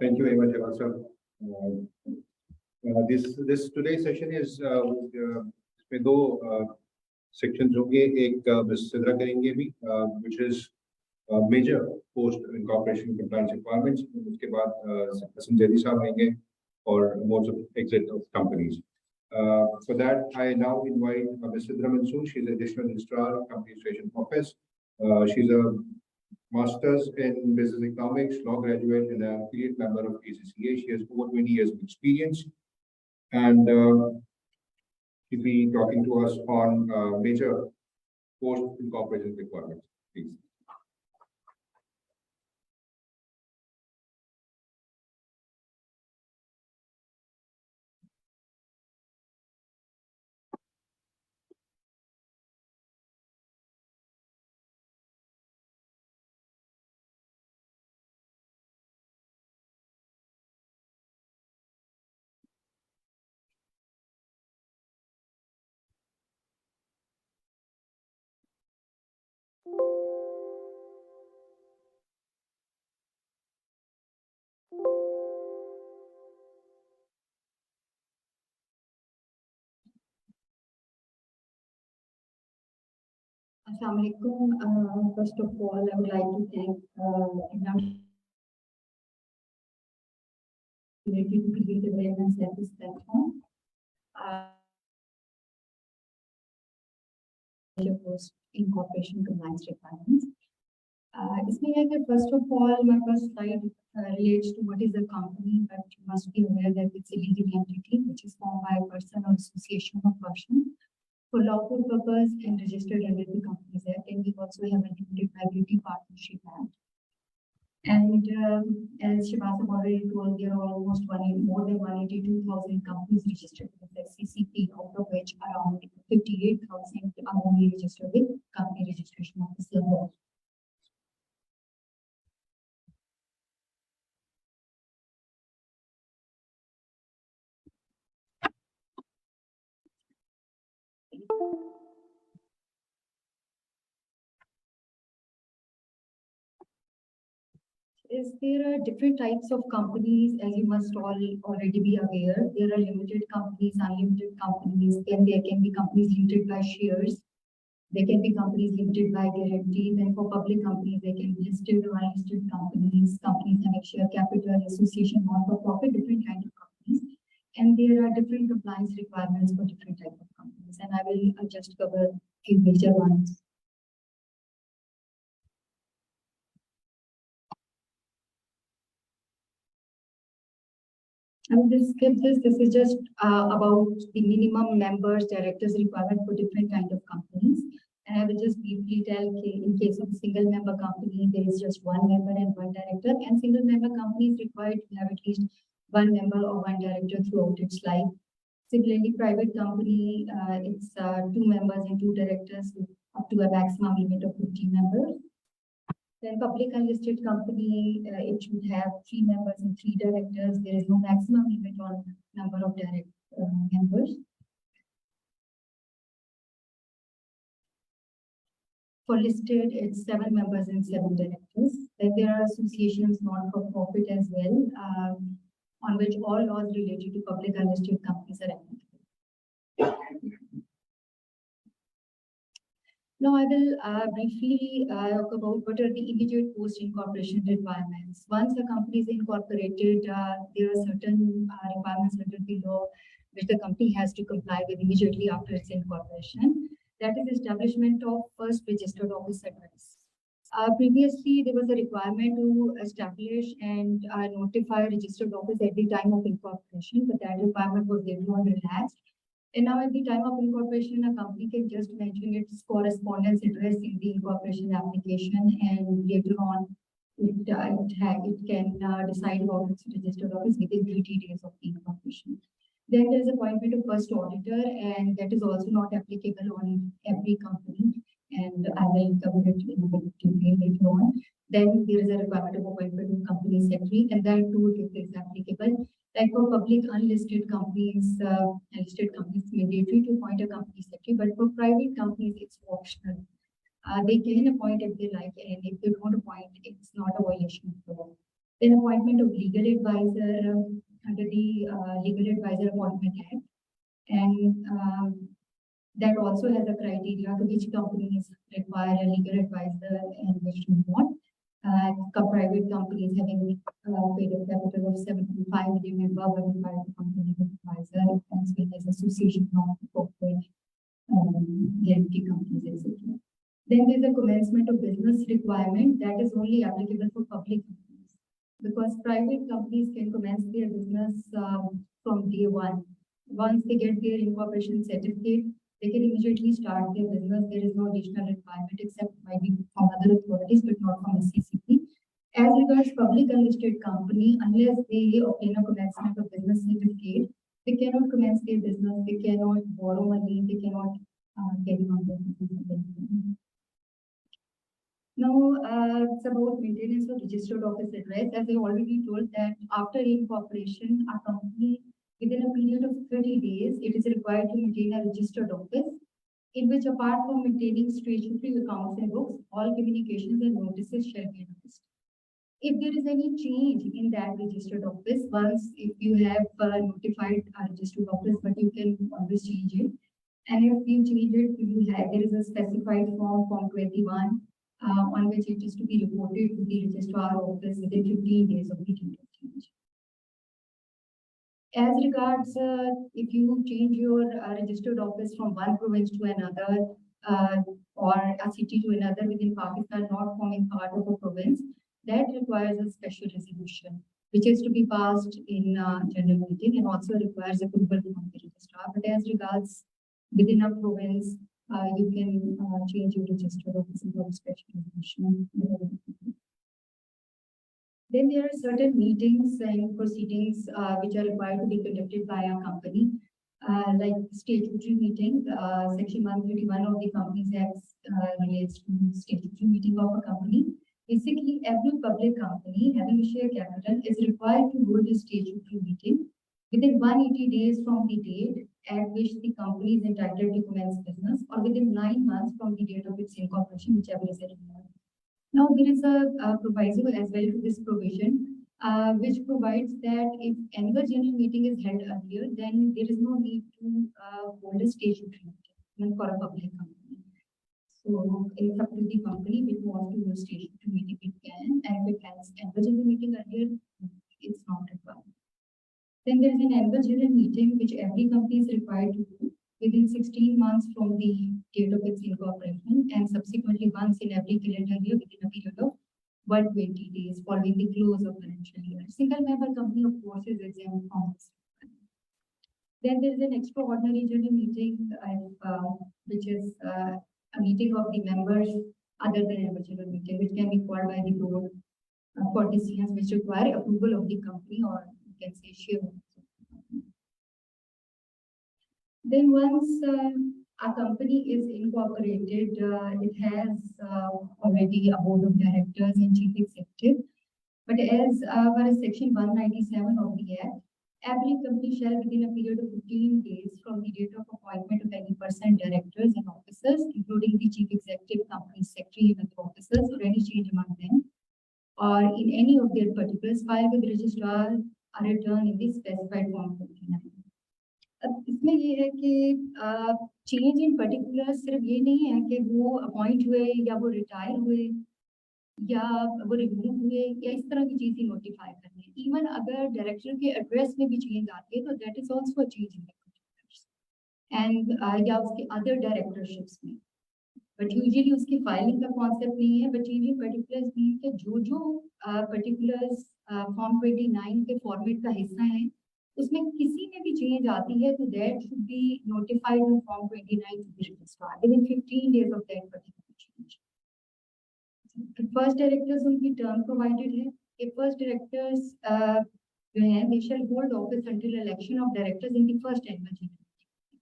Thank you very much, Eva. This today's session is इसमें दो sections होंगे. एक विस्तृत करेंगे भी, which is major post incorporation compliance requirements. उसके बाद संजय साहब आएंगे और modes of exit of companies. For that, I now invite Ms. Sidra Mansoor. She's additional registrar of Company Registration Office. She's a master's in business economics, law graduate, and an affiliate member of ACCA. She has over 20 years of experience, and she'll be talking to us on major post incorporation requirements. Please. Assalamu alaikum. First of all, I would like to thank to create awareness at this platform. Post incorporation compliance requirements. First of all, my first slide relates to what is a company, but you must be aware that it's a legal entity which is formed by a person or association of persons for lawful purpose and registered under the Companies Act, and we also have a limited liability partnership act. And as Shabazz already told, there are almost more than 182,000 companies registered with the CCP, out of which around 58,000 are only registered with Company Registration Officer law. There are different types of companies, as you must all already be aware. There are limited companies, unlimited companies, then there can be companies limited by shares. There can be companies limited by guarantee. Then for public companies, they can be listed or unlisted companies, companies having share capital, association, non-for-profit, different kinds of companies. And there are different compliance requirements for different types of companies. And I will just cover a major ones. I will just skip this. This is just about the minimum members, directors requirement for different kind of companies. And I will just briefly tell in case of a single member company, there is just one member and one director. And single member company is required to have at least one member or one director throughout its life. Similarly, private company, it's 2 members and 2 directors up to a maximum limit of 50 members. Then public unlisted company, it should have 3 members and 3 directors. There is no maximum limit on number of direct members. For listed, it's 7 members and 7 directors. Then there are associations non-for-profit as well, on which all laws related to public unlisted companies are applicable. Now I will briefly talk about what are the immediate post-incorporation requirements. Once a company is incorporated, there are certain requirements under the law which the company has to comply with immediately after its incorporation. That is establishment of first registered office address. Previously, there was a requirement to establish and notify registered office at the time of incorporation, but that requirement was later on relaxed. And now at the time of incorporation, a company can just mention its correspondence address in the incorporation application, and later on it can decide about its registered office within 30 days of the incorporation. Then there is appointment of first auditor, and that is also not applicable on every company. And I will cover it in a bit of detail later on. Then there is a requirement of appointment of company secretary, and that too is applicable. Like for public unlisted companies, unlisted companies, mandatory to appoint a company secretary, but for private companies, it's optional. They can appoint if they like, and if they don't appoint, it's not a violation of the law. Then appointment of legal advisor under the Legal Advisor Appointment Act. And that also has a criteria to which companies require a legal advisor and which do not. Private companies having paid a capital of 7.5 million and above are required to appoint a legal advisor, as well as association of corporate guarantee companies, etc. Then there's a commencement of business requirement that is only applicable for public companies, because private companies can commence their business from day one. Once they get their incorporation certificate, they can immediately start their business. There is no additional requirement except maybe from other authorities, but not from SCCP. As regards public unlisted company, unless they obtain a commencement of business certificate, they cannot commence their business, they cannot borrow money, they cannot carry on their business. Now, it's about maintenance of registered office address. As I already told that after incorporation, a company within a period of 30 days, it is required to maintain a registered office in which, apart from maintaining statutory accounts and books, all communications and notices shall be addressed. If there is any change in that registered office, once if you have notified a registered office, but you can always change it. And if you change it, there is a specified form 21, on which it is to be reported to the registrar office within 15 days of the date of change. As regards, if you change your registered office from one province to another, or a city to another within Pakistan, not forming part of a province, that requires a special resolution, which is to be passed in general meeting and also requires approval from the registrar. But as regards within a province, you can change your registered office without special resolution. Then there are certain meetings and proceedings which are required to be conducted by a company, like statutory meeting. Section 131 of the Companies Act relates to statutory meeting of a company. Basically, every public company having a share capital is required to hold a statutory meeting within 180 days from the date at which the company is entitled to commence business, or within 9 months from the date of its incorporation, whichever is earlier. Now, there is a proviso as well to this provision, which provides that if annual general meeting is held earlier, then there is no need to hold a statutory meeting for a public company. So, it's up to the company which wants to hold statutory meeting, it can, and if it has annual general meeting earlier, it's not required. Then there is an annual general meeting which every company is required to do within 16 months from the date of its incorporation, and subsequently once in every calendar year within a period of 120 days following the close of financial year. Single member company, of course, is exempt from this. Then there is an extraordinary general meeting, which is a meeting of the members other than annual general meeting, which can be called by the board for decisions which require approval of the company, or you can say shareholders. Then once a company is incorporated, it has already a board of directors and chief executive. But as per section 197 of the Act, every company shall within a period of 15 days from the date of appointment of any person, directors and officers, including the chief executive, company secretary and other officers, or any change among them, or in any of their particulars, file with registrar a return in the specified form 29. अब इसमें ये है कि change in particular सिर्फ ये नहीं है कि वो अपॉइंट हुए या वो रिटायर हुए या वो रिमूव हुए या इस तरह की चीज ही नोटिफाई करनी है. इवन अगर डायरेक्टर के एड्रेस में भी चेंज आती है तो that is also a change in particulars and या उसके अदर डायरेक्टरशिप्स में. बट यूजुअली उसकी फाइलिंग का कॉन्सेप्ट नहीं है, but change in particulars mean कि जो पर्टिकुलर्स फॉर्म 29 के फॉर्मेट का हिस्सा है उसमें किसी में भी चेंज आती है तो that should be notified in form 29 to the registrar within 15 days of that particular change. First directors उनकी टर्म प्रोवाइडेड है. ये फर्स्ट डायरेक्टर्स जो हैं they shall hold office until election of directors in the first annual general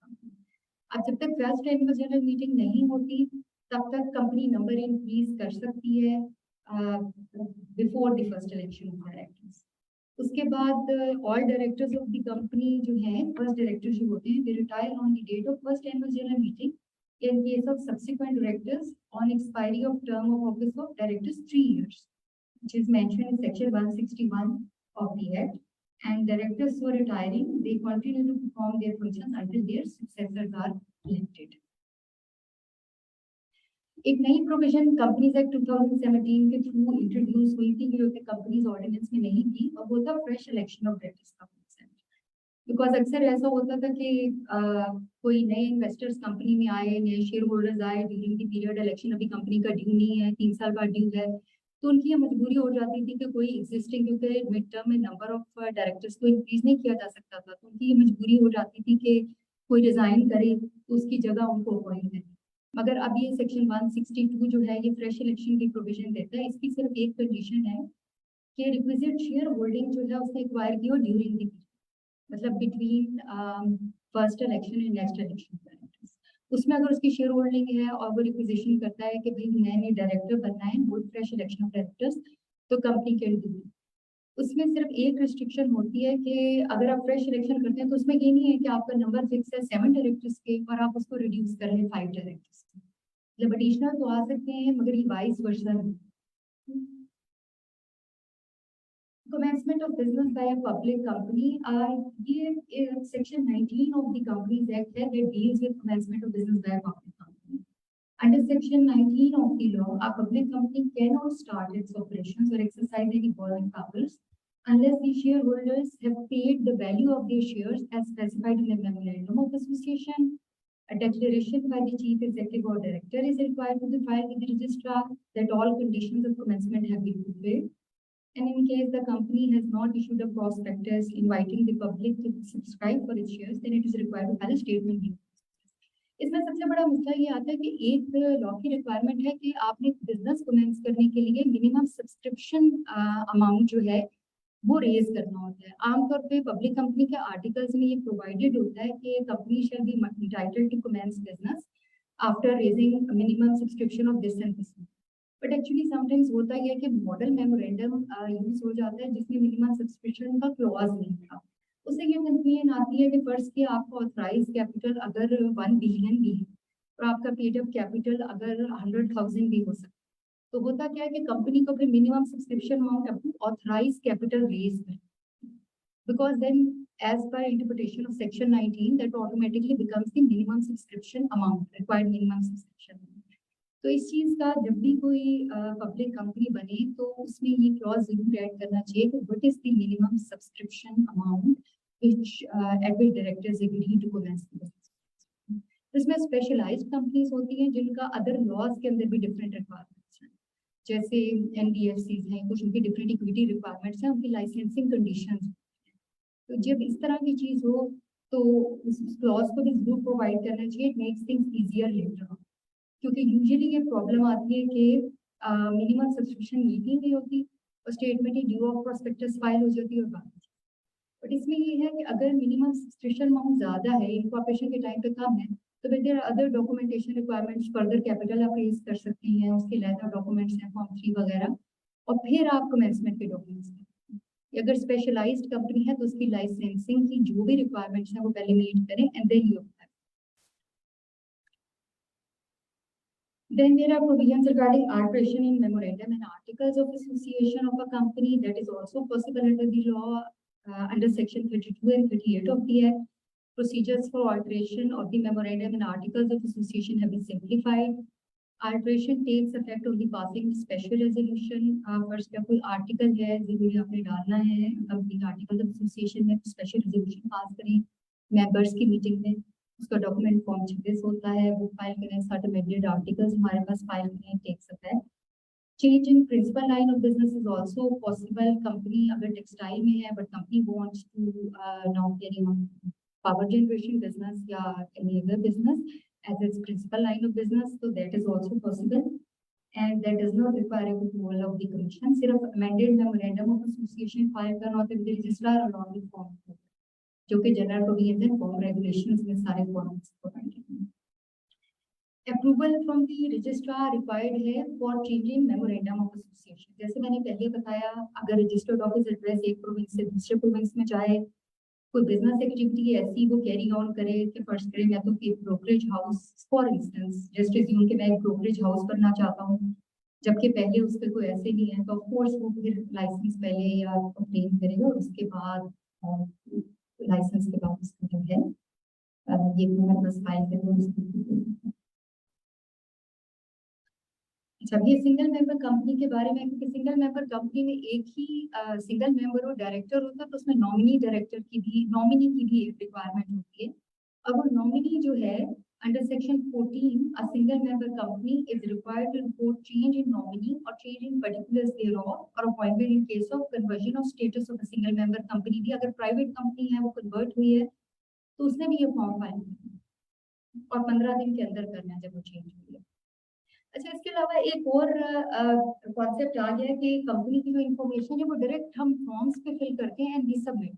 meeting. अब जब तक first annual general meeting नहीं होती तब तक कंपनी नंबर इंक्रीज कर सकती है before the first election of directors. उसके बाद all directors of the company जो हैं फर्स्ट डायरेक्टर जो होते हैं they retire on the date of first annual general meeting. In case of subsequent directors on expiry of term of office of directors 3 years. which is mentioned in section 161 of the Act, and directors who are retiring, they continue to perform their functions until their successors are elected. एक नई provision companies act 2017 के through introduce हुई थी जो कि companies ordinance में नहीं थी, और वो था फ्रेश इलेक्शन ऑफ डायरेक्टर्स का कंसेंट। बिकॉज अक्सर ऐसा होता था कि कोई नए इन्वेस्टर्स कंपनी में आए, नए शेयर होल्डर्स आए ड्यूरिंग द पीरियड इलेक्शन, अभी कंपनी का ड्यू नहीं है, 3 साल बाद ड्यू है, तो उनकी ये मजबूरी हो जाती थी कि कोई एग्जिस्टिंग, क्योंकि मिड टर्म में नंबर ऑफ डायरेक्टर्स को इंक्रीज नहीं किया जा सकता था, तो उनकी ये मजबूरी हो जाती थी कि कोई रिजाइन करे तो उसकी जगह उनको अपॉइंट करें। मगर अब ये सेक्शन 162 जो है ये फ्रेश इलेक्शन की प्रोविजन देता है। इसकी सिर्फ एक कंडीशन है कि रिक्विजिट शेयर होल्डिंग जो है उसने एक्वायर की हो ड्यूरिंग द, मतलब between first election and next election, उसमें अगर उसकी शेयर होल्डिंग है और वो रिक्विजिशन करता है कि भाई नए डायरेक्टर बनना है, वो फ्रेश इलेक्शन ऑफ डायरेक्टर्स, तो कंपनी कैन डू। उसमें सिर्फ एक रिस्ट्रिक्शन होती है कि अगर आप फ्रेश इलेक्शन करते हैं तो उसमें ये नहीं है कि आपका नंबर फिक्स है 7 डायरेक्टर्स के और आप उसको रिड्यूस कर लें 5 डायरेक्टर्स के, मतलब एडिशनल तो आ सकते हैं मगर ये वाइस वर्सा नहीं। Commencement of business by a public company, ये section 19 of the Companies Act है that deals with commencement of business by a public company. Under section 19 of the law, a public company cannot start its operations or exercise any borrowing powers unless the shareholders have paid the value of their shares as specified in the memorandum of association. A declaration by the chief executive or director is required to be filed with the registrar that all conditions of commencement have been fulfilled. And in case the company has not issued a prospectus inviting the public to subscribe for its shares, then it is required to file a statement. इसमें सबसे बड़ा मसला ये आता है कि एक law की रिक्वायरमेंट है कि आपने बिजनेस कमेंस करने के लिए मिनिमम सब्सक्रिप्शन अमाउंट जो है वो रेज करना होता है। आमतौर पे पब्लिक कंपनी के आर्टिकल्स में ये प्रोवाइडेड होता है कि company shall be entitled to commence business after raising minimum subscription of this and this. But actually sometimes होता है कि मॉडल मेमोरेंडम यूज हो जाता है जिसमें मिनिमम सब्सक्रिप्शन का क्लॉज नहीं था। उससे ये कंक्लूजन आती है कि फर्स्ट की आपका ऑथराइज कैपिटल अगर 1 बिलियन भी है और आपका पेड अप कैपिटल अगर 100,000 भी हो सकता है, तो होता क्या है कि कंपनी को फिर मिनिमम सब्सक्रिप्शन अमाउंट अपनी ऑथराइज कैपिटल रेज करें, because then as per interpretation of section 19 that automatically becomes the minimum subscription amount, required minimum subscription amount. तो इस चीज का जब भी कोई पब्लिक कंपनी बने तो उसमें ये क्लॉज जरूर ऐड करना चाहिए कि what is the minimum subscription amount which at which directors agree to commence the business. इसमें स्पेशलाइज्ड कंपनीज होती हैं जिनका अदर लॉज के अंदर भी डिफरेंट रिक्वायरमेंट्स हैं, जैसे एनबीएफसीज हैं, कुछ उनकी डिफरेंट इक्विटी रिक्वायरमेंट्स हैं, उनकी लाइसेंसिंग कंडीशंस। तो जब इस तरह की चीज हो तो उस क्लॉज को भी जरूर प्रोवाइड करना चाहिए, it makes things easier later on, क्योंकि यूजुअली ये प्रॉब्लम आती है कि मिनिमम सब्सक्रिप्शन मीट ही नहीं होती और statement he due of prospectus file हो जाती है और बाकी। बट इसमें ये है कि अगर मिनिमम सब्सक्रिप्शन अमाउंट ज़्यादा है, इनकॉर्पोरेशन के टाइम पे कम है, तो फिर there other documentation requirements, further capital आप रेज कर सकती हैं, उसके लेटर डॉक्यूमेंट्स हैं फॉर्म 3 वगैरह, और फिर आप कमेंसमेंट के डॉक्यूमेंट्स हैं। अगर स्पेशलाइज्ड कंपनी है तो उसकी लाइसेंसिंग की जो भी रिक्वायरमेंट्स हैं वो पहले मीट करें and then you. Then there are provisions regarding arbitration in memorandum and articles of association of a company that is also possible under the law under section 32 and 38 of the Act. Procedures for arbitration of the memorandum and articles of association have been simplified. Arbitration takes effect on the passing special resolution. First का कोई article है जरूरी आपने डालना है, company का article of association में special resolution pass करें मेंबर्स की मीटिंग में, उसका डॉक्यूमेंट फॉर्म 26 होता है, वो फाइल करें, सर्ट अमेंडेड आर्टिकल्स हमारे पास फाइल करें, takes effect. Change in principal line of business is also possible. Company अगर टेक्सटाइल में है but company wants to now carry on power generation business या any other business as its principal line of business, तो that is also possible and that does not require approval of the commission. सिर्फ amended memorandum of association file करना होता है with registrar along with form, जो कि general provision है form regulations में सारे फॉर्म्स प्रोवाइडेड हैं। Approval from the registrar required है for changing memorandum of association. जैसे मैंने पहले बताया, अगर रजिस्टर्ड ऑफिस एड्रेस एक प्रोविंस से दूसरे प्रोविंस में जाए, कोई बिजनेस एक्टिविटी ऐसी वो कैरी ऑन करे कि फर्स्ट करें मैं तो brokerage house for instance, just assume कि मैं एक ब्रोकरेज हाउस करना चाहता हूँ जबकि पहले उसके कोई ऐसे नहीं है, तो ऑफ कोर्स वो फिर लाइसेंस पहले या ऑब्टेन करेगा और उसके बाद लाइसेंस के बाद उसका जो है ये मेरे पास फाइल करेगा। अच्छा, ये सिंगल मेंबर कंपनी के बारे में, क्योंकि सिंगल मेंबर कंपनी में एक ही सिंगल मेंबर और डायरेक्टर होता है, तो उसमें नॉमिनी की भी एक रिक्वायरमेंट होती है। अब वो नॉमिनी जो है, under section 14 a single member company is required to report change in nominee or change in particulars thereof or appointment in case of conversion of status of a single member company भी, अगर private company है वो convert हुई है तो उसने भी ये फॉर्म फाइल करना है और 15 दिन के अंदर करना है जब वो चेंज हुई है। अच्छा, इसके अलावा एक और कॉन्सेप्ट आ गया है कि कंपनी की जो इन्फॉर्मेशन है वो डायरेक्ट हम फॉर्म्स पे फिल करते हैं एंड वी सबमिट।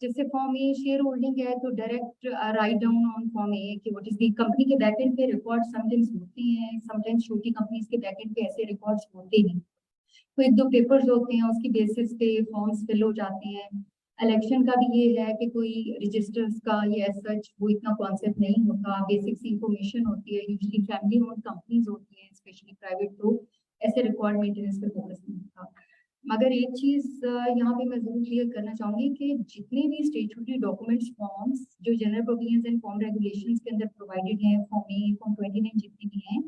जैसे फॉर्म ए शेयर होल्डिंग है तो direct write down on form A कि व्हाट इज द कंपनी के बैकएंड पे रिकॉर्ड समटाइम्स होते हैं, समटाइम्स छोटी कंपनीज के बैकएंड पे ऐसे रिकॉर्ड्स होते नहीं, तो एक दो पेपर्स होते हैं उसकी बेसिस पे फॉर्म्स फिल हो जाते हैं। इलेक्शन का भी ये है कि कोई रजिस्टर्स का ये एज सच वो इतना कॉन्सेप्ट नहीं होता, बेसिक सी इंफॉर्मेशन होती है, यूजुअली फैमिली ओन्ड कंपनीज होती हैं स्पेशली प्राइवेट, तो ऐसे रिकॉर्ड मेंटेनेंस पे फोकस नहीं होता। मगर एक चीज यहाँ पे मैं जरूर क्लियर करना चाहूंगी कि जितने भी स्टेट्यूटरी डॉक्यूमेंट्स फॉर्म्स जो general provisions and form regulations के अंदर प्रोवाइडेड हैं, फॉर्म ए फॉर्म 29 जितने भी हैं,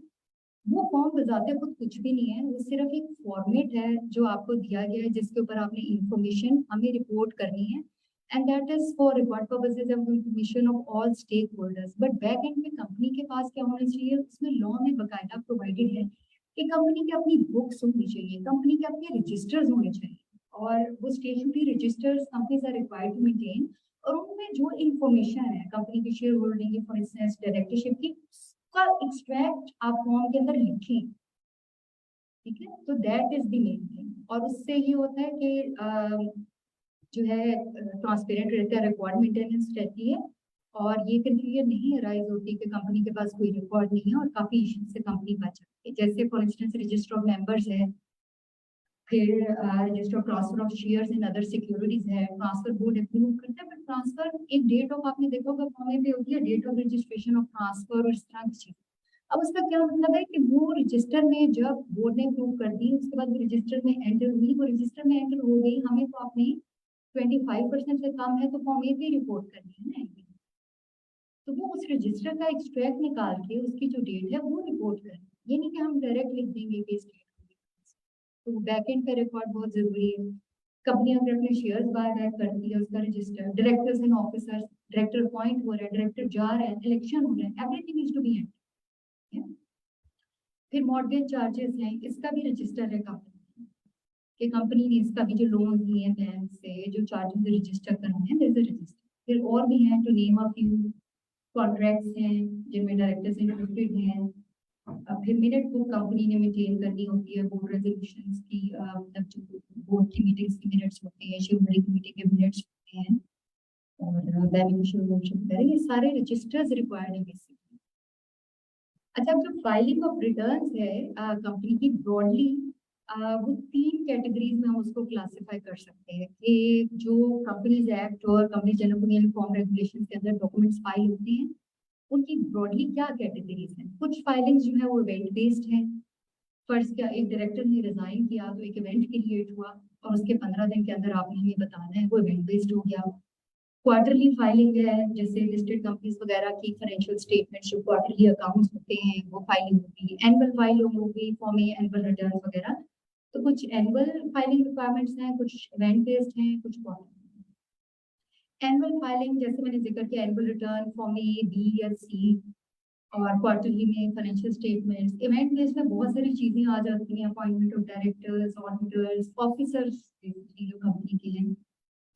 वो फॉर्म बजाते खुद कुछ भी नहीं है, वो सिर्फ एक फॉर्मेट है जो आपको दिया गया है जिसके ऊपर आपने इंफॉर्मेशन हमें रिपोर्ट करनी है, and that is for record purposes of information of all stakeholders. But back end में कंपनी के पास क्या होना चाहिए, उसमें लॉ में बकायदा प्रोवाइडेड है कि कंपनी की अपनी बुक्स होनी चाहिए, कंपनी के अपने रजिस्टर्स होने चाहिए, और वो statutory registers companies are required to maintain, और उनमें जो इंफॉर्मेशन है कंपनी की शेयर होल्डिंग की, फॉर इंस्टेंस डायरेक्टरशिप की, का एक्सट्रैक्ट आप फॉर्म के अंदर लिखें, ठीक है। तो that is the main thing, और उससे ये होता है कि जो है ट्रांसपेरेंट रहता है, रिकॉर्ड मेंटेनेंस रहती है, और ये कंफ्यूजन नहीं अराइज होती कि कंपनी के पास कोई रिकॉर्ड नहीं है और काफी इश्यूज से कंपनी बच जाती है। जैसे for instance register of members है, फिर register of transfer of shares in other securities है, ट्रांसफर बोर्ड अप्रूव करता है, बट ट्रांसफर एक डेट ऑफ, आपने देखा होगा फॉर्म पे होती है date of registration of transfer और इस तरह की चीज। अब उसका क्या मतलब है कि वो रजिस्टर में जब बोर्ड ने अप्रूव कर दी, उसके बाद रजिस्टर में एंटर हुई, वो रजिस्टर में एंटर हो गई, हमें तो अपनी 25% से कम है तो फॉर्म ए भी रिपोर्ट करनी है ना, तो वो उस रजिस्टर का एक्सट्रैक्ट निकाल के उसकी जो डेट है वो रिपोर्ट करनी, ये नहीं कि हम डायरेक्ट लिख देंगे कि इस डेट को। तो बैक एंड का रिकॉर्ड बहुत जरूरी है। कंपनी अगर अपने शेयर्स बाय बैक करती है, उसका register, directors and officers, director appoint हो रहे हैं, डायरेक्टर जा रहे हैं, इलेक्शन हो रहे हैं, everything is to be enter. फिर मॉर्गेज चार्जेस हैं, इसका भी रजिस्टर है कंपनी कि कंपनी ने इसका भी जो लोन लिए हैं बैंक से, जो चार्जेस रजिस्टर करने हैं, देयर इज अ रजिस्टर। फिर और भी हैं, to name a few, contracts हैं जिनमें डायरेक्टर्स इंक्लूडेड हैं। फिर मिनट बुक कंपनी ने मेंटेन करनी होती है, बोर्ड रेजोल्यूशंस की, मतलब जो बोर्ड की मीटिंग्स की मिनट्स होती है, शेयरहोल्डर की मीटिंग के मिनट्स होते हैं, और बेनिफिशियल ओनरशिप वगैरह, ये सारे रजिस्टर्स रिक्वायर्ड है बेसिकली। अच्छा, अब जो फाइलिंग ऑफ रिटर्न्स है कंपनी की, ब्रॉडली वो 3 कैटेगरीज में हम उसको क्लासिफाई कर सकते हैं कि जो कंपनीज एक्ट और कंपनी जनरल फॉर्म रेगुलेशन के अंदर डॉक्यूमेंट्स फाइल होते हैं, उनकी ब्रॉडली क्या कैटेगरीज हैं। कुछ फाइलिंग्स जो है वो इवेंट बेस्ड है। फर्स्ट क्या, एक डायरेक्टर ने रिजाइन किया तो एक इवेंट क्रिएट हुआ और उसके 15 दिन के अंदर आपने हमें बताना है, वो इवेंट बेस्ड हो गया। क्वार्टरली फाइलिंग है, जैसे लिस्टेड कंपनीज वगैरह की फाइनेंशियल स्टेटमेंट जो क्वार्टरली अकाउंट्स होते हैं वो फाइलिंग होगी। एनुअल फाइल होगी, फॉर्म ए एनुअल रिटर्न वगैरह। तो कुछ एनुअल फाइलिंग रिक्वायरमेंट्स हैं, कुछ इवेंट बेस्ड हैं, कुछ क्वार्टरली। एनुअल फाइलिंग जैसे मैंने जिक्र किया, annual return form A, B या सी, और क्वार्टरली में फाइनेंशियल स्टेटमेंट्स। इवेंट बेस्ड में बहुत सारी चीजें आ जाती हैं, appointment of directors, auditors, officers जो कंपनी के हैं।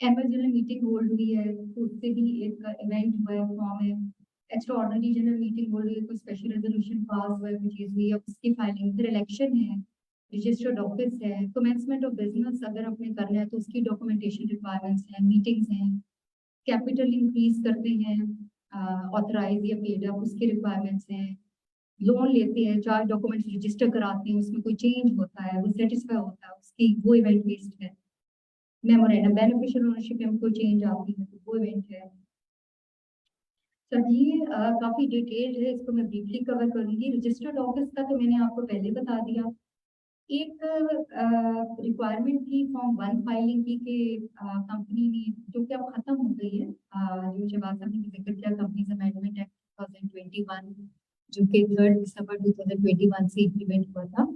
एनुअल जनरल मीटिंग होल्ड हुई है तो उससे भी एक इवेंट हुआ है, फॉर्म है। Extra ordinary general meeting hold हुई है, कोई स्पेशल रेजोल्यूशन पास हुआ है, कोई चीज हुई है, उसकी फाइलिंग। फिर इलेक्शन है, रजिस्टर्ड ऑफिस है, कमेंसमेंट ऑफ बिजनेस अगर अपने करना है तो उसकी डॉक्यूमेंटेशन रिक्वायरमेंट्स हैं, मीटिंग्स हैं, कैपिटल इंक्रीज करते हैं, ऑथराइज या पेड अप, उसके रिक्वायरमेंट्स हैं, लोन लेते हैं, 4 डॉक्यूमेंट्स रजिस्टर कराते हैं, उसमें कोई चेंज होता है, वो सेटिस्फाई होता है, उसकी वो इवेंट बेस्ड है। मेमोरेंडम, बेनिफिशियल ओनरशिप में कोई चेंज आती है तो वो इवेंट है। सर ये काफी डिटेल्ड है, इसको मैं ब्रीफली कवर करूंगी। रजिस्टर्ड ऑफिस का तो मैंने आपको पहले बता दिया एक रिक्वायरमेंट थी फॉर्म 1 फाइलिंग की कि कंपनी ने, जो कि अब खत्म हो गई है, जो शहबाज साहब ने जिक्र किया कंपनीज अमेंडमेंट एक्ट 2021, जो कि 3 दिसंबर 2021 से इम्प्लीमेंट हुआ था।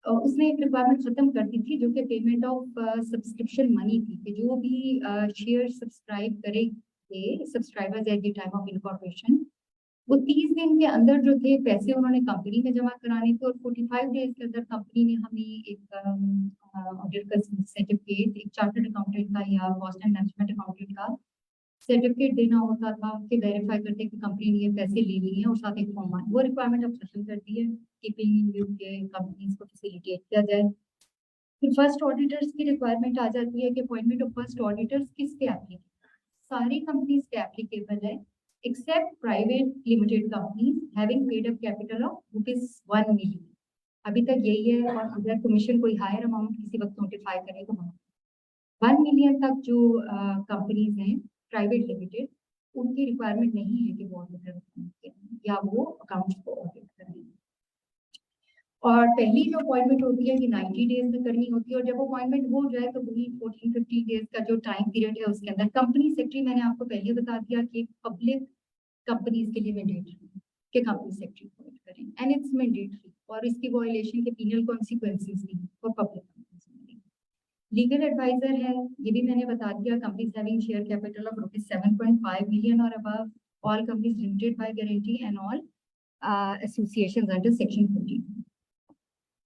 उसने एक रिक्वायरमेंट खत्म कर दी थी, जो कि पेमेंट ऑफ सब्सक्रिप्शन मनी थी, कि जो भी शेयर सब्सक्राइब करेंगे subscribers at the time of incorporation, वो 30 दिन के अंदर जो थे पैसे उन्होंने कंपनी में जमा कराने थे, और 45 डेज के अंदर कंपनी ने हमें एक ऑडिट का सर्टिफिकेट, एक चार्टर्ड अकाउंटेंट का या कॉस्ट एंड मैनेजमेंट अकाउंटेंट का सर्टिफिकेट देना होता था कि वेरीफाई करते कि कंपनी ने ये पैसे ले लिए हैं, और साथ एक फॉर्म वो रिक्वायरमेंट अब खत्म कर दी है कि पेइंग व्यू के कंपनीज को फैसिलिटेट किया जाए। फिर फर्स्ट ऑडिटर्स की रिक्वायरमेंट आ जाती है कि अपॉइंटमेंट ऑफ फर्स्ट ऑडिटर्स किस पे एप्लीकेबल, सारी कंपनीज पे एप्लीकेबल है except private limited companies having paid up capital of ₹1 million। अभी तक यही है, और अगर कमीशन कोई हायर अमाउंट किसी वक्त नोटिफाई करे तो 1 मिलियन तक जो कंपनीज हैं प्राइवेट लिमिटेड, उनकी रिक्वायरमेंट नहीं है कि वो ऑडिटर करें या वो अकाउंट्स को ऑडिट करें। और पहली जो अपॉइंटमेंट होती है कि 90 डेज में करनी होती है, और जब अपॉइंटमेंट हो जाए तो वही 14-15 डेज का जो टाइम पीरियड है उसके अंदर कंपनी सेक्रेटरी, मैंने आपको पहले बता दिया कि पब्लिक कंपनीज के लिए मैंडेटरी के कंपनी सेक्रेटरी अपॉइंट करें, एंड इट्स मैंडेटरी, और इसकी वायलेशन के पीनल कॉन्सिक्वेंसेस भी for public companies. Legal adviser है, ये भी मैंने बता दिया, companies having share capital of ₹7.5 million और above, all companies limited by guarantee and all associations under section 14।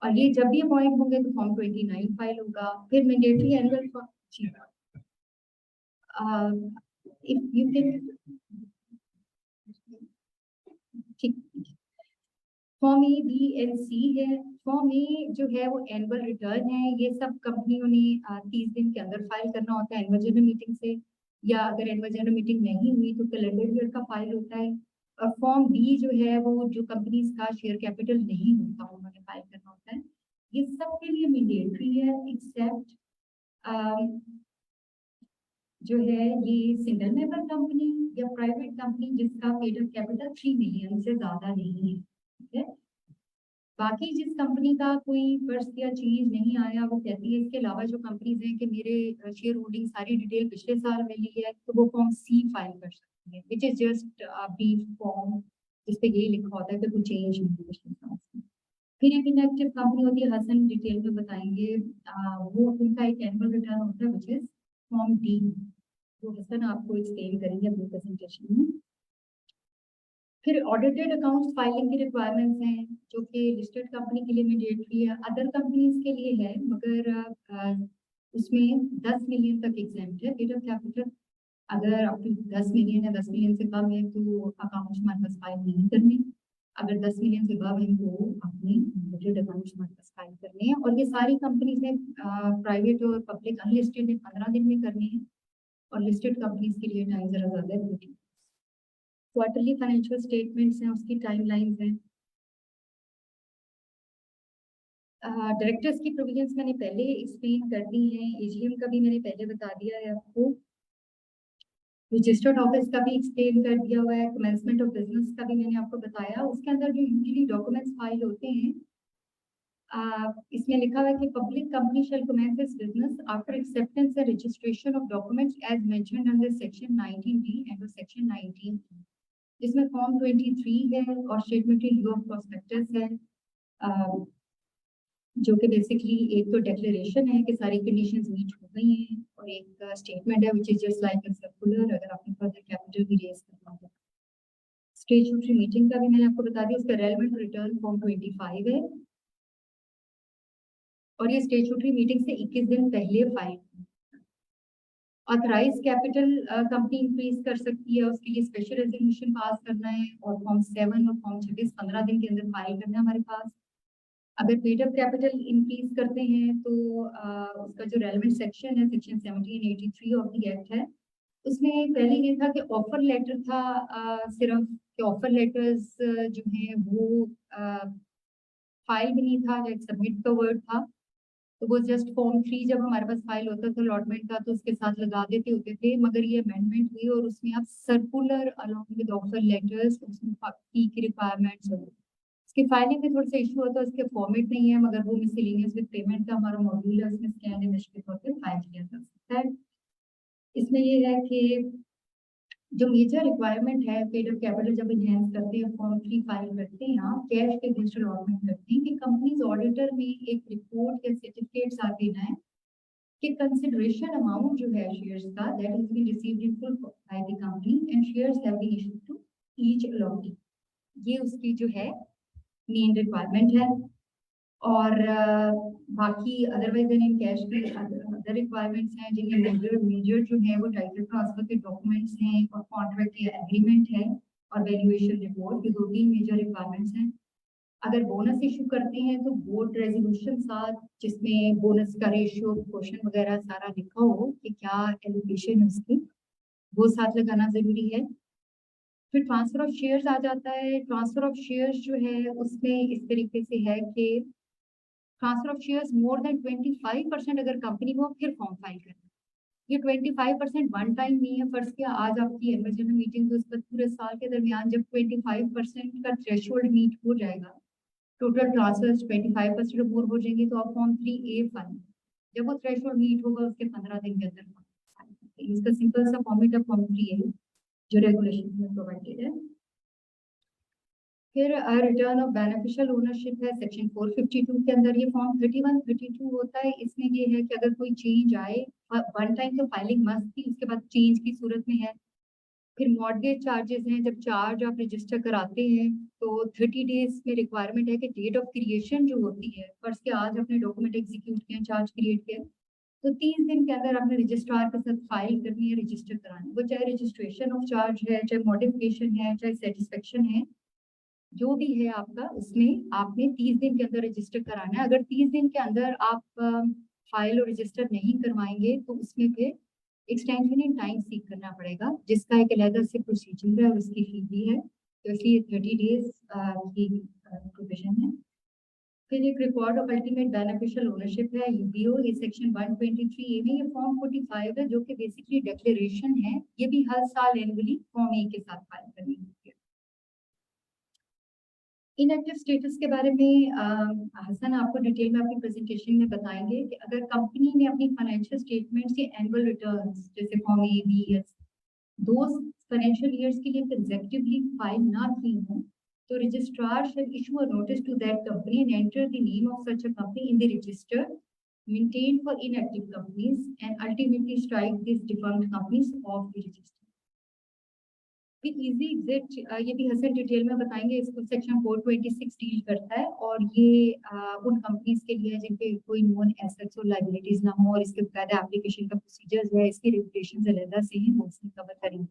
और ये जब भी अपॉइंट होंगे तो फॉर्म 29 फाइल होगा। फिर mandatory annual if you can ठीक, फॉर्म ए बी एंड सी है। फॉर्म ए जो है वो एनुअल रिटर्न है, ये सब कंपनियों ने 30 दिन के अंदर फाइल करना होता है एनुअल जनरल मीटिंग से, या अगर एनुअल जनरल मीटिंग नहीं हुई तो कैलेंडर ईयर का फाइल होता है। और फॉर्म बी जो है वो जो कंपनीज का शेयर कैपिटल नहीं होता उन्होंने फाइल करना होता है। ये सब के लिए मैंडेटरी है एक्सेप्ट जो है ये सिंगल मेंबर कंपनी या प्राइवेट कंपनी जिसका पेड अप कैपिटल 3 मिलियन से ज्यादा नहीं है, ठीक है। बाकी जिस कंपनी का कोई पर्स या चीज नहीं आया, वो कहती है इसके अलावा जो कंपनीज हैं कि मेरे शेयर होल्डिंग सारी डिटेल पिछले साल मिली है, तो वो फॉर्म सी फाइल कर सकती है, which is just brief form जिसपे ये लिखा होता है कि कोई चेंज नहीं है पिछले साल से। फिर एक इनएक्टिव कंपनी होती है, हसन डिटेल में बताएंगे, वो उनका एक एनुअल रिटर्न होता है विच इज फॉर्म डी, जो हसन आपको एक्सप्लेन करेंगे अपनी प्रेजेंटेशन में। फिर ऑडिटेड अकाउंट्स फाइलिंग की रिक्वायरमेंट्स हैं, जो कि लिस्टेड कंपनी के लिए मैंडेटरी है, अदर कंपनीज के लिए है, मगर उसमें 10 मिलियन तक एग्जेम्प्ट है पेड अप कैपिटल। अगर अप टू 10 मिलियन या 10 मिलियन से कम है तो अकाउंट्स हमारे पास फाइल नहीं करने, अगर 10 मिलियन से अबव है तो अपने ऑडिटेड अकाउंट्स हमारे पास फाइल करने हैं। और ये सारी कंपनीज हैं प्राइवेट और पब्लिक अनलिस्टेड ने 15 दिन में करनी है, और लिस्टेड कंपनीज के लिए टाइम जरा ज्यादा है। क्वार्टरली फाइनेंशियल स्टेटमेंट्स हैं, उसकी टाइमलाइंस हैं। डायरेक्टर्स की प्रोविजंस मैंने पहले एक्सप्लेन कर दी हैं, एजीएम का भी मैंने पहले बता दिया है आपको, रजिस्टर्ड ऑफिस का भी एक्सप्लेन कर दिया हुआ है, कमेंसमेंट ऑफ बिजनेस का भी मैंने आपको बताया। उसके अंदर जो यूजुअली डॉक्यूमेंट्स फाइल होते हैं, इसमें लिखा हुआ है कि public company shall commence its business after acceptance and registration of documents as mentioned under section 19D and section 19, जिसमें फॉर्म 23 है और स्टेटमेंट इन लिeu ऑफ प्रोस्पेक्टस है, जो कि बेसिकली एक तो डिक्लेरेशन है कि सारी कंडीशंस मीट हो गई हैं, और एक स्टेटमेंट है which is just like a circular अगर आपने फर्दर कैपिटल भी रेज करना हो। स्टैट्यूटरी मीटिंग का भी मैंने आपको बता दिया, इसका रेलेवेंट रिटर्न फॉर्म 25 है, और ये स्टैट्यूटरी मीटिंग से 21 दिन पहले file. Authorise capital company increase कर सकती है, उसके लिए स्पेशल रेजोल्यूशन पास करना है, और फॉर्म 7 और फॉर्म 26 15 दिन के अंदर फाइल करना है हमारे पास। अगर पेड अप कैपिटल इंक्रीज करते हैं तो उसका जो रेलेवेंट सेक्शन है सेक्शन 1783 ऑफ द एक्ट है, उसमें पहले ये था कि ऑफर लेटर था, सिर्फ कि ऑफर लेटर्स जो हैं वो फाइल भी नहीं था, लाइक सबमिट का वर्ड था, तो वो जस्ट फॉर्म 3 जब हमारे पास फाइल होता था अलॉटमेंट का तो उसके साथ लगा देते होते थे। मगर ये अमेंडमेंट हुई और उसमें आप circular along with offer letters, उसमें फी की रिक्वायरमेंट्स इसकी फाइलिंग में थोड़ा सा इशू होता है, उसके फॉर्मेट नहीं है, मगर वो मिसलेनियस विद पेमेंट का हमारा मॉड्यूल है, उसमें स्कैन इमेज के तौर पे फाइल किया जा सकता है। इसमें ये है कि जो मेजर रिक्वायरमेंट है पेड अप कैपिटल जब इनहेंस करते हैं, फॉर्म 3 फाइल करते हैं, आप कैश के डिजिटल ऑर्डर करते हैं कि कंपनीज ऑडिटर में एक रिपोर्ट या सर्टिफिकेट साथ देना है कि कंसिडरेशन अमाउंट जो है शेयर्स का that has been received in full by the company and shares have been issued to each allottee. ये उसकी जो है मेन रिक्वायरमेंट है। और बाकी अदरवाइज इन कैश के अदर रिक्वायरमेंट्स हैं जिनमें मेजर जो है वो टाइटल ट्रांसफर के डॉक्यूमेंट्स हैं और कॉन्ट्रैक्ट या एग्रीमेंट है और वैल्यूएशन रिपोर्ट, ये 2-3 मेजर रिक्वायरमेंट्स हैं। अगर बोनस इशू करते हैं तो बोर्ड रेजोल्यूशन साथ जिसमें बोनस का रेशियो क्वेश्चन वगैरह सारा लिखा हो कि क्या एलोकेशन है उसकी, वो साथ लगाना जरूरी है। फिर ट्रांसफर ऑफ शेयर्स आ जाता है। ट्रांसफर ऑफ शेयर्स जो है उसमें इस तरीके से है कि transfer of shares more than 25% अगर कंपनी को फिर फॉर्म फाइल करना। ये 25% वन टाइम नहीं है। फर्स्ट किया आज आपकी एनुअल जनरल मीटिंग, तो उसके पूरे साल के दरमियान जब 25% का थ्रेशोल्ड मीट हो जाएगा, टोटल ट्रांसफर 25% मोर हो जाएंगे, तो आप फॉर्म 3A फाइल, जब वो थ्रेशोल्ड मीट होगा उसके 15 दिन के अंदर इसका सिंपल सा फॉर्मेट है फॉर्म 3A जो रेगुलेशन में प्रोवाइडेड है। फिर रिटर्न ऑफ बेनिफिशियल ओनरशिप है सेक्शन 452 के अंदर। ये फॉर्म 31-32 होता है। इसमें ये है कि अगर कोई चेंज आए, वन टाइम तो फाइलिंग मस्ट थी, उसके बाद चेंज की सूरत में है। फिर मॉर्गेज चार्जेस हैं, जब चार्ज आप रजिस्टर कराते हैं तो 30 डेज में रिक्वायरमेंट है कि डेट ऑफ क्रिएशन जो होती है, फर्स्ट के आज अपने डॉक्यूमेंट एग्जीक्यूट किए, चार्ज क्रिएट किया, तो 30 दिन के अंदर आपने रजिस्ट्रार के साथ फाइल करनी है, रजिस्टर करानी, वो चाहे रजिस्ट्रेशन ऑफ चार्ज है, चाहे मॉडिफिकेशन है, चाहे सेटिस्फेक्शन है, जो भी है आपका, उसमें आपने 30 दिन के अंदर रजिस्टर कराना है। अगर 30 दिन के अंदर आप फाइल और रजिस्टर नहीं करवाएंगे तो उसमें फिर एक्सटेंशन इन टाइम सीख करना पड़ेगा, जिसका एक अलग से प्रोसीजर है, उसकी फी भी है, तो इसलिए 30 डेज की प्रोविजन है। फिर एक record of ultimate beneficial ownership है, यूबीओ, ये सेक्शन 123A में। ये फॉर्म 45 है जो कि बेसिकली डिक्लेरेशन है, ये भी हर साल एनुअली फॉर्म ए के साथ फाइल करनी होती है। इनएक्टिव स्टेटस के बारे में हसन आपको डिटेल में अपनी प्रेजेंटेशन में बताएंगे कि अगर कंपनी ने अपनी फाइनेंशियल स्टेटमेंट्स या एनुअल रिटर्न्स जैसे फॉर्म ए बी एस दो फाइनेंशियल ईयर्स के लिए कंसेक्यूटिवली फाइल ना की हो, तो registrar shall issue a notice to that company and enter the name of such a company in the register maintained for inactive companies and ultimately strike these defunct companies off the register. Easy exit ये भी Hasan detail में बताएंगे, इसको section 426 deal करता है और ये उन कंपनीज के लिए जिनके कोई नॉन एसेट्स और लायबिलिटीज ना हो और इसके बकायदा एप्लीकेशन का प्रोसीजर्स है, इसकी रेगुलेशंस अलग से हैं, वो इसमें कवर करेंगे।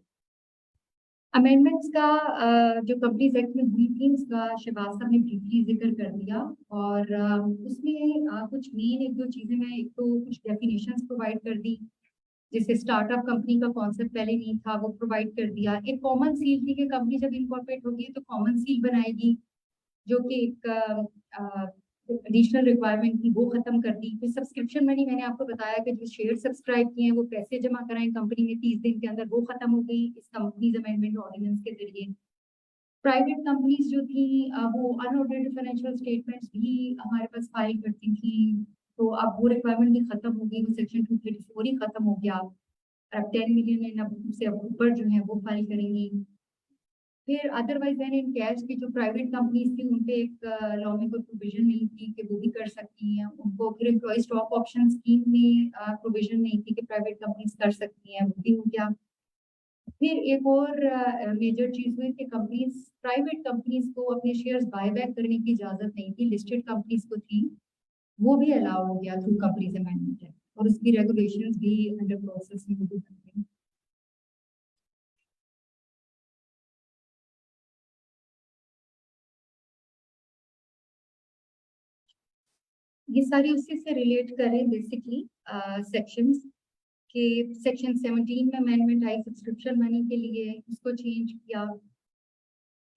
अमेंडमेंट्स का जो कंपनीज एक्ट में हुई थी उसका शहबाज साहब ने ब्रीफली जिक्र कर दिया और उसमें कुछ मेन एक दो चीजें, मैं एक तो कुछ डेफिनेशंस प्रोवाइड कर दी, जैसे स्टार्टअप कंपनी का कॉन्सेप्ट पहले नहीं था, वो प्रोवाइड कर दिया। एक कॉमन सील थी कि कंपनी जब इनकॉर्पोरेट होगी तो कॉमन सील बनाएगी, जो कि एक एडिशनल रिक्वायरमेंट थी, वो खत्म कर दी। फिर सब्सक्रिप्शन मनी, मैंने आपको बताया कि जो शेयर सब्सक्राइब किए हैं वो पैसे जमा कराएं कंपनी में 30 दिन के अंदर, वो खत्म हो गई इस कंपनीज अमेंडमेंट ऑर्डिनेंस के जरिए। प्राइवेट कंपनीज जो थी वो अनऑडिटेड फाइनेंशियल स्टेटमेंट्स भी हमारे पास फाइल करती थी, तो अब वो रिक्वायरमेंट भी खत्म हो गई, वो सेक्शन 234 ही खत्म हो गया। अब 10 मिलियन से ऊपर जो है वो फाइल करेंगी। फिर अदरवाइज इन कैश की जो प्राइवेट कंपनीज थी उन पे एक लॉ में कोई प्रोविजन नहीं थी कि वो भी कर सकती हैं उनको। फिर एम्प्लॉय स्टॉक ऑप्शन स्कीम में प्रोविजन नहीं थी कि प्राइवेट कंपनीज कर सकती हैं, वो भी हो गया। फिर एक और मेजर चीज हुई कि कंपनीज, प्राइवेट कंपनीज को अपने शेयर्स बायबैक करने की इजाजत नहीं थी, लिस्टेड कंपनीज को थी, वो भी अलाउ हो गया थ्रू कंपनीज अमेंडमेंट है और उसकी रेगुलेशंस भी अंडर प्रोसेस में होती हैं। ये सारी उसी से रिलेट करें बेसिकली सेक्शंस के। सेक्शन 17 में अमेंडमेंट आई सब्सक्रिप्शन मनी के लिए, उसको चेंज किया।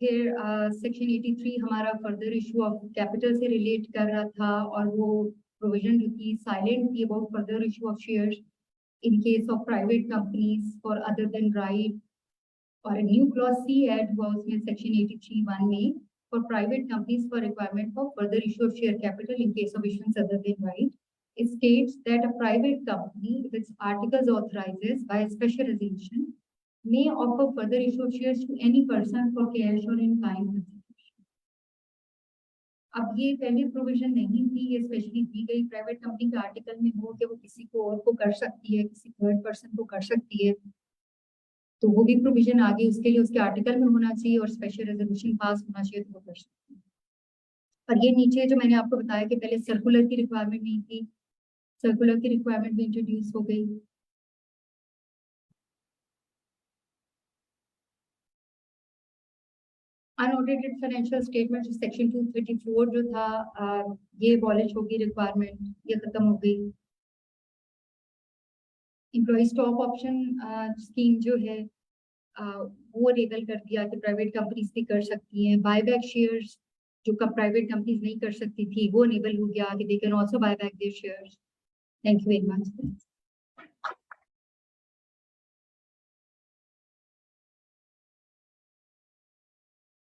फिर सेक्शन 83 हमारा फर्दर इशू ऑफ कैपिटल से रिलेट कर रहा था और वो प्रोविजन जो थी साइलेंट थी about further issue of shares in case of private companies for other than right. और न्यू क्लॉज सी ऐड हुआ उसमें सेक्शन 83(1) में for private companies for requirement for further issue of share capital in case of issuance other than right. It states that a private company, if its articles authorizes by a special resolution, may offer further issue of shares to any person for cash or in kind consideration. अब ये पहले provision नहीं थी, ये specially the गई private company के article में हो कि वो किसी को और को कर सकती है, किसी थर्ड पर्सन को कर सकती है, तो वो भी प्रोविजन आगे उसके लिए उसके आर्टिकल में होना चाहिए और स्पेशल रेजोल्यूशन पास होना चाहिए तो वो कर सकते हैं। और ये नीचे जो मैंने आपको बताया कि पहले सर्कुलर की रिक्वायरमेंट नहीं थी, सर्कुलर की रिक्वायरमेंट भी इंट्रोड्यूस हो गई। अनऑडिटेड फाइनेंशियल स्टेटमेंट सेक्शन 234 जो था ये अबॉलिश होगी रिक्वायरमेंट, ये खत्म हो गई। एम्प्लॉय स्टॉक ऑप्शन स्कीम जो है वो लेबल कर दिया कि प्राइवेट कंपनीज भी कर सकती हैं। बायबैक शेयर्स जो प्राइवेट कंपनीज नहीं कर सकती थी वो लेबल हो गया कि they can also buy back there shares. Thank you very much.